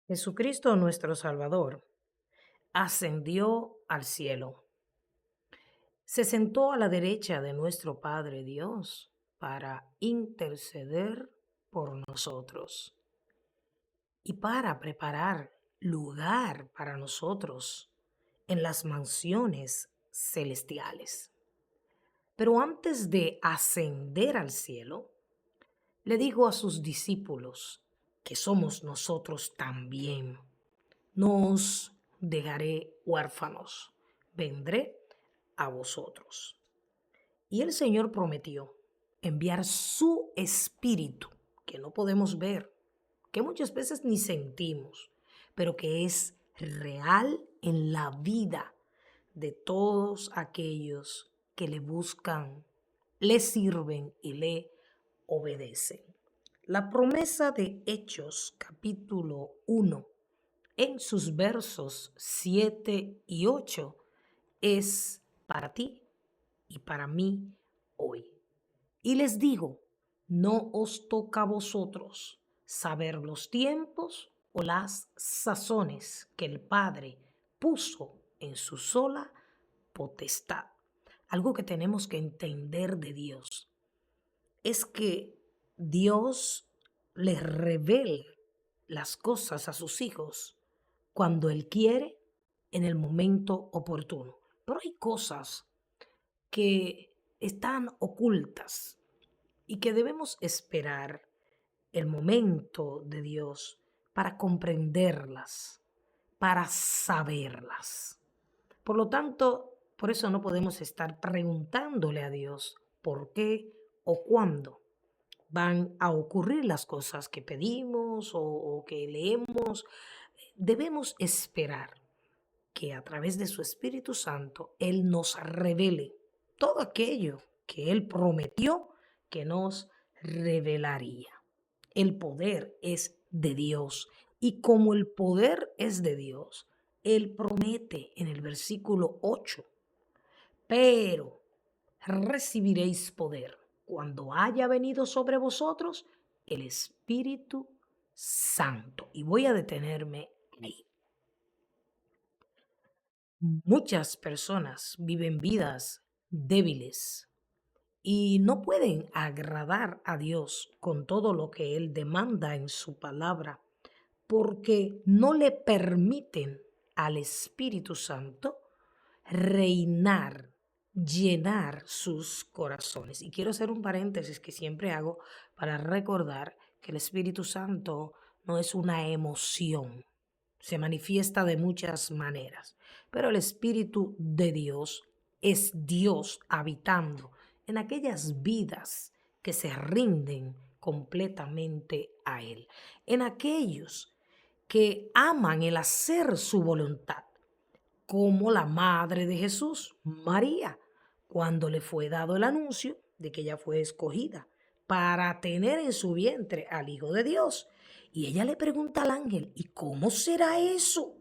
Jesucristo nuestro Salvador ascendió al cielo, se sentó a la derecha de nuestro Padre Dios para interceder por nosotros y para preparar lugar para nosotros en las mansiones celestiales. Pero antes de ascender al cielo, le dijo a sus discípulos, que somos nosotros también: no os dejaré huérfanos, vendré a vosotros. Y el Señor prometió enviar su espíritu, que no podemos ver, que muchas veces ni sentimos, pero que es real en la vida de todos aquellos que le buscan, le sirven y le obedecen. La promesa de Hechos capítulo 1 en sus versos 7 y 8 es para ti y para mí hoy. Y les digo, no os toca a vosotros saber los tiempos o las sazones que el Padre puso en su sola potestad. Algo que tenemos que entender de Dios es que Dios les revela las cosas a sus hijos cuando Él quiere, en el momento oportuno. Pero hay cosas que están ocultas y que debemos esperar el momento de Dios para comprenderlas, para saberlas. Por lo tanto, por eso no podemos estar preguntándole a Dios por qué o cuándo van a ocurrir las cosas que pedimos o que leemos. Debemos esperar que a través de su Espíritu Santo Él nos revele todo aquello que Él prometió que nos revelaría. El poder es de Dios y como el poder es de Dios, Él promete en el versículo 8, pero recibiréis poder cuando haya venido sobre vosotros el Espíritu Santo. Y voy a detenerme ahí. Muchas personas viven vidas débiles y no pueden agradar a Dios con todo lo que Él demanda en su palabra porque no le permiten al Espíritu Santo reinar, llenar sus corazones. Y quiero hacer un paréntesis que siempre hago para recordar que el Espíritu Santo no es una emoción, se manifiesta de muchas maneras, pero el Espíritu de Dios es Dios habitando en aquellas vidas que se rinden completamente a Él, en aquellos que aman el hacer su voluntad, como la madre de Jesús, María, cuando le fue dado el anuncio de que ella fue escogida para tener en su vientre al Hijo de Dios. Y ella le pregunta al ángel, ¿y cómo será eso?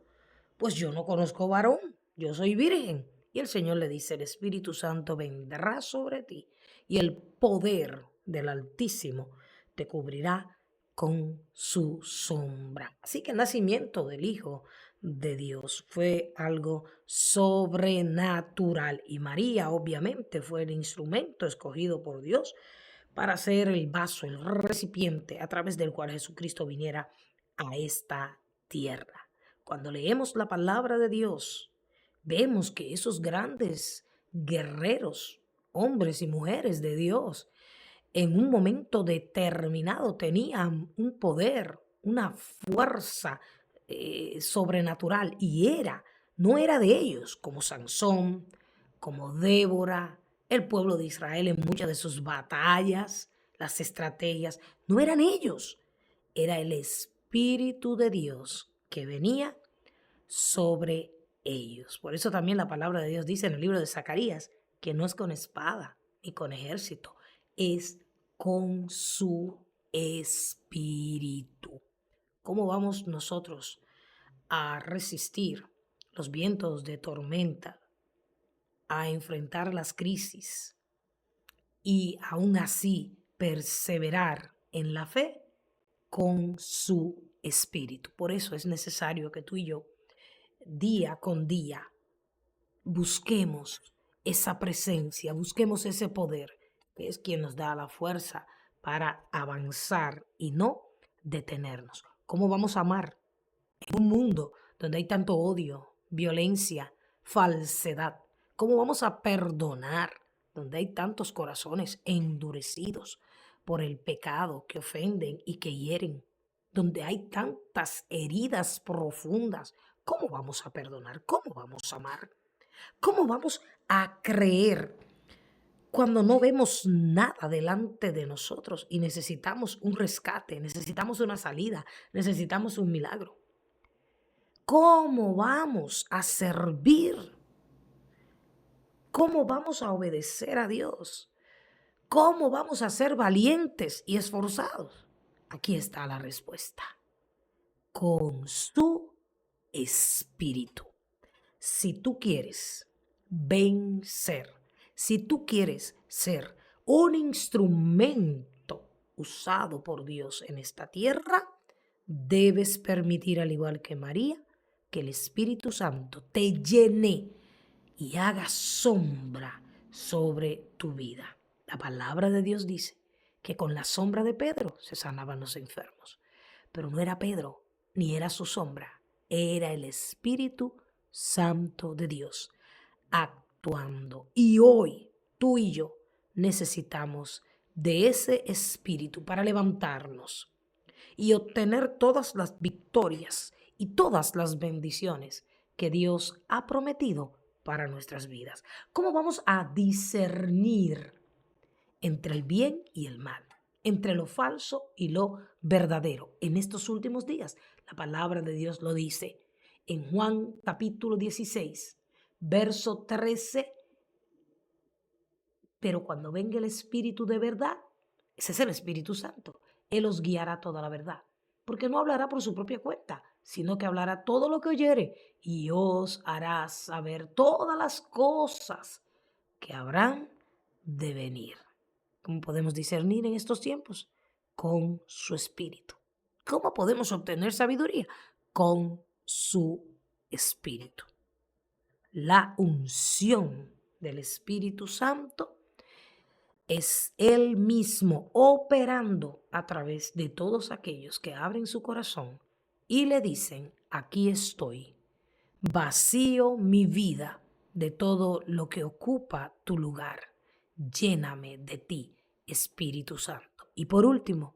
Pues yo no conozco varón, yo soy virgen. Y el Señor le dice, el Espíritu Santo vendrá sobre ti y el poder del Altísimo te cubrirá con su sombra. Así que el nacimiento del Hijo de Dios fue algo sobrenatural y María obviamente fue el instrumento escogido por Dios para ser el vaso, el recipiente a través del cual Jesucristo viniera a esta tierra. Cuando leemos la palabra de Dios, vemos que esos grandes guerreros, hombres y mujeres de Dios, en un momento determinado tenían un poder, una fuerza sobrenatural y no era de ellos, como Sansón, como Débora, el pueblo de Israel en muchas de sus batallas, las estrategias, no eran ellos, era el Espíritu de Dios que venía sobre ellos. Por eso también la palabra de Dios dice en el libro de Zacarías que no es con espada ni con ejército, es con su espíritu. ¿Cómo vamos nosotros a resistir los vientos de tormenta, a enfrentar las crisis y aún así perseverar en la fe? Con su espíritu. Por eso es necesario que tú y yo, día con día, busquemos esa presencia, busquemos ese poder, que es quien nos da la fuerza para avanzar y no detenernos. ¿Cómo vamos a amar en un mundo donde hay tanto odio, violencia, falsedad? ¿Cómo vamos a perdonar donde hay tantos corazones endurecidos por el pecado que ofenden y que hieren? Donde hay tantas heridas profundas. ¿Cómo vamos a perdonar? ¿Cómo vamos a amar? ¿Cómo vamos a creer cuando no vemos nada delante de nosotros y necesitamos un rescate, necesitamos una salida, necesitamos un milagro? ¿Cómo vamos a servir? ¿Cómo vamos a obedecer a Dios? ¿Cómo vamos a ser valientes y esforzados? Aquí está la respuesta. Con su espíritu. Si tú quieres vencer, si tú quieres ser un instrumento usado por Dios en esta tierra, debes permitir, al igual que María, que el Espíritu Santo te llene y haga sombra sobre tu vida. La palabra de Dios dice que con la sombra de Pedro se sanaban los enfermos. Pero no era Pedro, ni era su sombra, era el Espíritu Santo de Dios actuando. Y hoy tú y yo necesitamos de ese Espíritu para levantarnos y obtener todas las victorias y todas las bendiciones que Dios ha prometido para nuestras vidas. ¿Cómo vamos a discernir entre el bien y el mal, entre lo falso y lo verdadero en estos últimos días? La palabra de Dios lo dice en Juan capítulo 16, verso 13. Pero cuando venga el Espíritu de verdad, ese es el Espíritu Santo, Él os guiará toda la verdad, porque no hablará por su propia cuenta, sino que hablará todo lo que oyere y os hará saber todas las cosas que habrán de venir. ¿Cómo podemos discernir en estos tiempos? Con su Espíritu. ¿Cómo podemos obtener sabiduría? Con su Espíritu. La unción del Espíritu Santo es Él mismo operando a través de todos aquellos que abren su corazón y le dicen: aquí estoy, vacío mi vida de todo lo que ocupa tu lugar, lléname de ti, Espíritu Santo. Y por último,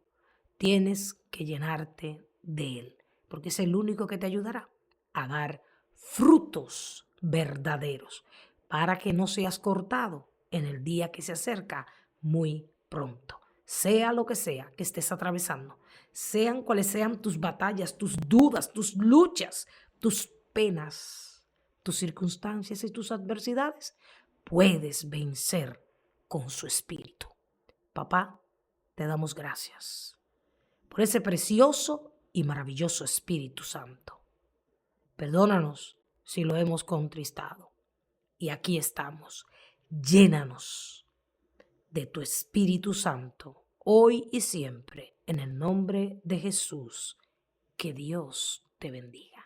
tienes que llenarte de Él, porque es el único que te ayudará a dar frutos verdaderos, para que no seas cortado en el día que se acerca muy pronto. Sea lo que sea que estés atravesando, sean cuales sean tus batallas, tus dudas, tus luchas, tus penas, tus circunstancias y tus adversidades, puedes vencer con su Espíritu. Papá, te damos gracias por ese precioso y maravilloso Espíritu Santo. Perdónanos si lo hemos contristado. Y aquí estamos. Llénanos de tu Espíritu Santo, hoy y siempre, en el nombre de Jesús. Que Dios te bendiga.